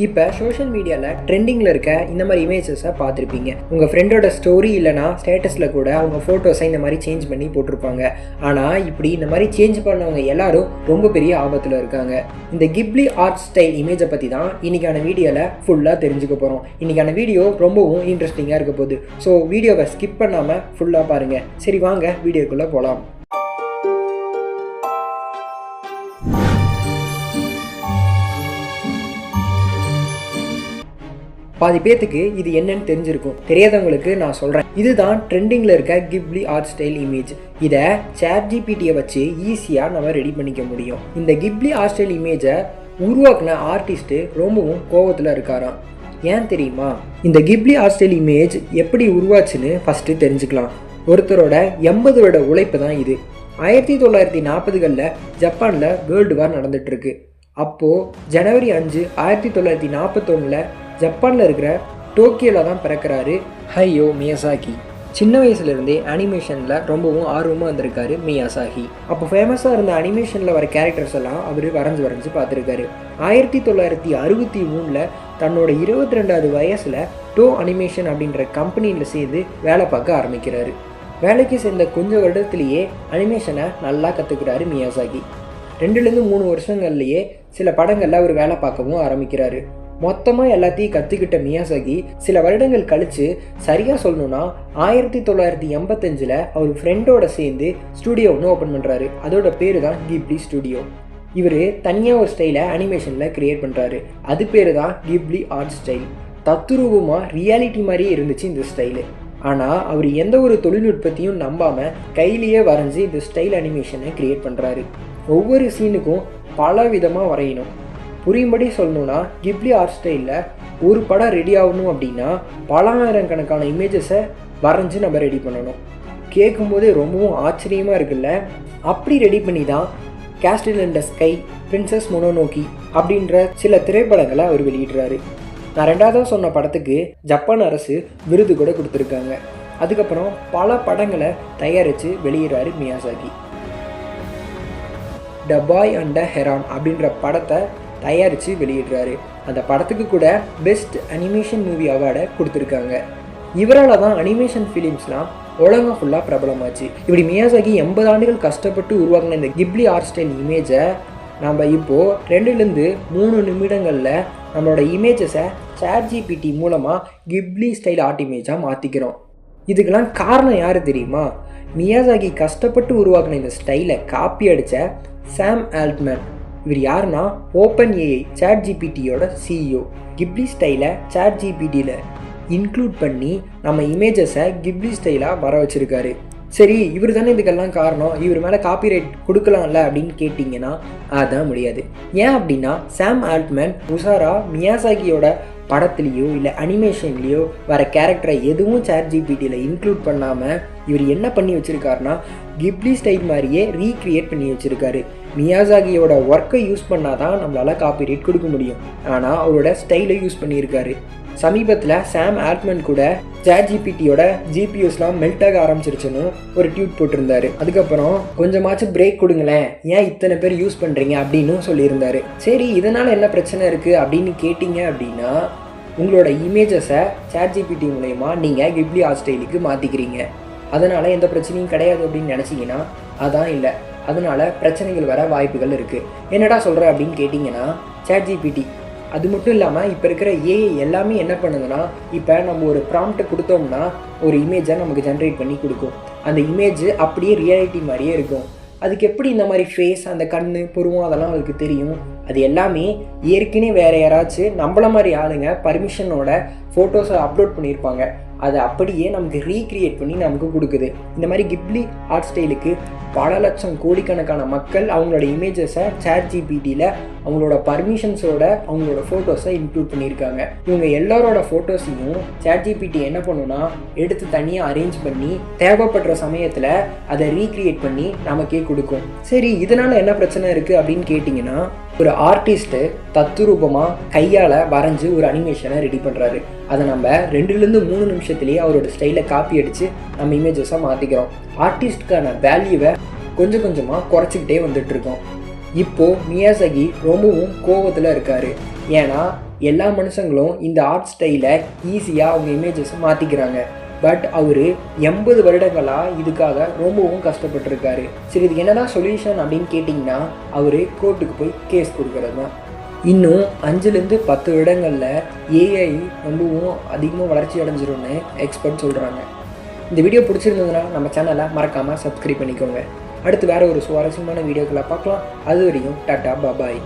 இப்போ சோஷியல் மீடியாவில் ட்ரெண்டிங்கில் இருக்க இந்த மாதிரி இமேஜஸை பார்த்துருப்பீங்க. உங்கள் ஃப்ரெண்டோட ஸ்டோரி இல்லைனா ஸ்டேட்டஸில் கூட அவங்க ஃபோட்டோஸை இந்த மாதிரி சேஞ்ச் பண்ணி போட்டிருப்பாங்க. ஆனால் இப்படி இந்த மாதிரி சேஞ்ச் பண்ணவங்க எல்லாரும் ரொம்ப பெரிய ஆபத்தில் இருக்காங்க. இந்த கிப்லி ஆர்ட் ஸ்டைல் இமேஜை பற்றி தான் இன்றைக்கான வீடியோவில் ஃபுல்லாக தெரிஞ்சுக்க போகிறோம். இன்றைக்கான வீடியோ ரொம்பவும் இன்ட்ரெஸ்டிங்காக இருக்க போகுது. ஸோ வீடியோவை ஸ்கிப் பண்ணாமல் ஃபுல்லாக பாருங்கள். சரி வாங்க வீடியோக்குள்ளே போகலாம். பாதி பேத்துக்கு இது என்னன்னு தெரிஞ்சிருக்கும். தெரியாதவங்களுக்கு நான் சொல்கிறேன். இதுதான் ட்ரெண்டிங்கில் இருக்க கிப்லி ஆர்ட் ஸ்டைல் இமேஜ். இதை ChatGPTயை வச்சு ஈஸியாக நம்ம ரெடி பண்ணிக்க முடியும். இந்த கிப்லி ஆர்ட் ஸ்டைல் இமேஜை உருவாக்குன ஆர்டிஸ்ட்டு ரொம்பவும் கோவத்தில் இருக்காராம். ஏன் தெரியுமா? இந்த கிப்லி ஆர்ட் ஸ்டைல் இமேஜ் எப்படி உருவாச்சுன்னு ஃபஸ்ட்டு தெரிஞ்சுக்கலாம். ஒருத்தரோட 80 வருட உழைப்பு தான் இது. 1940களில் ஜப்பானில் வேர்ல்டு வார் நடந்துகிட்ருக்கு. அப்போது ஜனவரி 5, 1941 ஜப்பானில் இருக்கிற டோக்கியோவில் தான் பிறக்கிறாரு ஹையோ மியாசாகி. சின்ன வயசுலேருந்தே அனிமேஷனில் ரொம்பவும் ஆர்வமாக வந்திருக்காரு மியாசாகி. அப்போ ஃபேமஸாக இருந்த அனிமேஷனில் வர கேரக்டர்ஸ் எல்லாம் அவர் வரைஞ்சி பார்த்துருக்காரு. 1963 தன்னோட 22வது வயசில் டோ அனிமேஷன் அப்படின்ற கம்பெனியில் சேர்ந்து வேலை பார்க்க ஆரம்பிக்கிறாரு. வேலைக்கு சேர்ந்த கொஞ்சம் வருடத்துலேயே அனிமேஷனை நல்லா கற்றுக்கிறாரு மியாசாகி. 2-3 வருஷங்கள்லேயே சில படங்களில் அவர் வேலை பார்க்கவும் ஆரம்பிக்கிறாரு. மொத்தமாக எல்லாத்தையும் கற்றுக்கிட்ட மியாசாகி சில வருடங்கள் கழித்து, சரியாக சொல்லணுன்னா 1985 அவர் ஃப்ரெண்டோட சேர்ந்து ஸ்டுடியோ ஒன்று ஓப்பன் பண்ணுறாரு. அதோட பேர் தான் கிப்லி ஸ்டுடியோ. இவர் தனியாக ஒரு ஸ்டைலை அனிமேஷனில் க்ரியேட் பண்ணுறாரு. அது பேர் தான் கிப்லி ஆர்ட் ஸ்டைல். தத்துரூபமாக ரியாலிட்டி மாதிரியே இருந்துச்சு இந்த ஸ்டைலு. ஆனால் அவர் எந்த ஒரு தொழில்நுட்பத்தையும் நம்பாமல் கையிலேயே வரைஞ்சி இந்த ஸ்டைல் அனிமேஷனை க்ரியேட் பண்ணுறாரு. ஒவ்வொரு சீனுக்கும் பல விதமாக வரையணும். புரியும்படி சொல்லணுன்னா, கிப்லி ஆர்ட் ஸ்டைலில் ஒரு படம் ரெடி ஆகணும் அப்படின்னா பல ஆயிரக்கணக்கான இமேஜஸை வரைஞ்சி நம்ம ரெடி பண்ணணும். கேட்கும்போதே ரொம்பவும் ஆச்சரியமாக இருக்குல்ல. அப்படி ரெடி பண்ணி தான் Castle in the Sky, Princess Mononoke அப்படின்ற சில திரைப்படங்களை அவர் வெளியிடுறாரு. நான் 2வது சொன்ன படத்துக்கு ஜப்பான் அரசு விருது கூட கொடுத்துருக்காங்க. அதுக்கப்புறம் பல படங்களை தயாரித்து வெளியிடுறாரு Miyazaki. The Boy and the Heron அப்படின்ற படத்தை தயாரித்து வெளியிடுறாரு. அந்த படத்துக்கு கூட பெஸ்ட் அனிமேஷன் மூவி அவார்டை கொடுத்துருக்காங்க. இவரால் தான் அனிமேஷன் ஃபிலிம்ஸ்லாம் உலகம் ஃபுல்லாக பிரபலமாச்சு. இப்படி மியாசாகி 80 ஆண்டுகள் கஷ்டப்பட்டு உருவாக்கின இந்த கிப்லி ஆர்ட் ஸ்டைல் இமேஜை நம்ம இப்போது 2-3 நிமிடங்களில் நம்மளோட இமேஜஸை ChatGPT மூலமாக கிப்லி ஸ்டைல் ஆர்ட் இமேஜாக மாற்றிக்கிறோம். இதுக்கெல்லாம் காரணம் யார் தெரியுமா? மியாசாகி கஷ்டப்பட்டு உருவாக்கின இந்த ஸ்டைலை காப்பி அடித்த சாம் ஆல்ட்மேன். இவர் யாருன்னா OpenAI ChatGPTயோட CEO. கிப்லி ஸ்டைலை ChatGPTயில் இன்க்ளூட் பண்ணி நம்ம இமேஜஸை கிப்லி ஸ்டைலாக வர வச்சுருக்காரு. சரி, இவர் தானே இதுக்கெல்லாம் காரணம், இவர் மேலே காப்பிரைட் கொடுக்கலாம்ல அப்படின்னு கேட்டிங்கன்னா அதான் முடியாது. ஏன் அப்படின்னா சாம் ஆல்ட்மேன் உசாரா மியாசாகியோட படத்துலேயோ இல்லை அனிமேஷன்லேயோ வர கேரக்டரை எதுவும் ChatGPTயில் இன்க்ளூட் பண்ணாமல் இவர் என்ன பண்ணி வச்சுருக்காருனா கிப்லி ஸ்டைல் மாதிரியே ரீக்ரியேட் பண்ணி வச்சுருக்காரு. மியாசாகியோட ஒர்க்கை யூஸ் பண்ணால் தான் நம்மளால் காப்பிரைட் கொடுக்க முடியும். ஆனால் அவரோட ஸ்டைலை யூஸ் பண்ணியிருக்காரு. சமீபத்தில் சாம் ஆல்ட்மேன் கூட ChatGPTயோட GPUஸ்லாம் மெல்ட் ஆக ஆரம்பிச்சிருச்சுன்னு ஒரு ட்வீட் போட்டிருந்தாரு. அதுக்கப்புறம் கொஞ்சமாச்சும் பிரேக் கொடுங்களேன், ஏன் இத்தனை பேர் யூஸ் பண்ணுறீங்க அப்படின்னு சொல்லியிருந்தாரு. சரி, இதனால் என்ன பிரச்சனை இருக்குது அப்படின்னு கேட்டிங்க அப்படின்னா, உங்களோட இமேஜஸை ChatGPT மூலயமா நீங்கள் கிப்லி ஆர்ட் ஸ்டைலுக்கு மாற்றிக்கிறீங்க. அதனால் எந்த பிரச்சனையும் கிடையாது அப்படின்னு நினச்சிங்கன்னா அதான் இல்லை. அதனால் பிரச்சனைகள் வர வாய்ப்புகள் இருக்குது. என்னடா சொல்கிற அப்படின்னு கேட்டிங்கன்னா, ChatGPT அது மட்டும் இல்லாமல் இப்போ இருக்கிற AI எல்லாமே என்ன பண்ணுதுன்னா, இப்போ நம்ம ஒரு ப்ராம்ப்ட்டை கொடுத்தோம்னா ஒரு இமேஜை நமக்கு ஜென்ரேட் பண்ணி கொடுக்கும். அந்த இமேஜ் அப்படியே ரியாலிட்டி மாதிரியே இருக்கும். அதுக்கு எப்படி இந்த மாதிரி ஃபேஸ், அந்த கண், புருவம் அதெல்லாம் அதுக்கு தெரியும்? அது எல்லாமே ஏற்கனவே வேறு யாராச்சும் நம்மள மாதிரி ஆளுங்க பர்மிஷனோட ஃபோட்டோஸை அப்லோட் பண்ணியிருப்பாங்க. அதை அப்படியே நமக்கு ரீக்ரியேட் பண்ணி நமக்கு கொடுக்குது. இந்த மாதிரி கிப்லி ஆர்ட் ஸ்டைலுக்கு பல லட்சம் கோடிக்கணக்கான மக்கள் அவங்களோட இமேஜஸை ChatGPTயில் அவங்களோட பர்மிஷன்ஸோட அவங்களோட ஃபோட்டோஸை இன்க்ளூட் பண்ணியிருக்காங்க. இவங்க எல்லாரோட ஃபோட்டோஸையும் ChatGPT என்ன பண்ணுன்னா எடுத்து தனியாக அரேஞ்ச் பண்ணி தேவைப்படுற சமயத்தில் அதை ரீக்ரியேட் பண்ணி நமக்கே கொடுக்கும். சரி, இதனால் என்ன பிரச்சனை இருக்குது அப்படின்னு கேட்டிங்கன்னா, ஒரு ஆர்டிஸ்ட்டு தத்துரூபமாக கையால் வரைஞ்சி ஒரு அனிமேஷனை ரெடி பண்ணுறாரு. அதை நம்ம 2-3 நிமிஷத்துலேயே அவரோட ஸ்டைலை காப்பி அடித்து நம்ம இமேஜஸை மாற்றிக்கிறோம். ஆர்டிஸ்டுக்கான வேல்யூவை கொஞ்சம் கொஞ்சமாக குறைச்சிக்கிட்டே வந்துட்டுருக்கோம். இப்போது மியாசாகி ரொம்பவும் கோபத்தில் இருக்கார். ஏன்னா எல்லா மனுஷங்களும் இந்த ஆர்ட் ஸ்டைலை ஈஸியாக அவங்க இமேஜஸை மாற்றிக்கிறாங்க. பட் அவர் 80 வருடங்களாக இதுக்காக ரொம்பவும் கஷ்டப்பட்டுருக்காரு. சரி, இதுக்கு என்னதான் சொல்யூஷன் அப்படின்னு கேட்டிங்கன்னா அவர் கோர்ட்டுக்கு போய் கேஸ் கொடுக்கறது தான். இன்னும் 5லேருந்து 10 வருடங்களில் ஏஐ ரொம்பவும் அதிகமாக வளர்ச்சி அடைஞ்சிரும்னு எக்ஸ்பர்ட் சொல்கிறாங்க. இந்த வீடியோ பிடிச்சிருந்ததுன்னா நம்ம சேனலை மறக்காமல் சப்ஸ்கிரைப் பண்ணிக்கோங்க. அடுத்து வேறு ஒரு சுவாரஸ்யமான வீடியோக்களை பார்க்கலாம். அது வரையும் டாட்டா பாபாய்.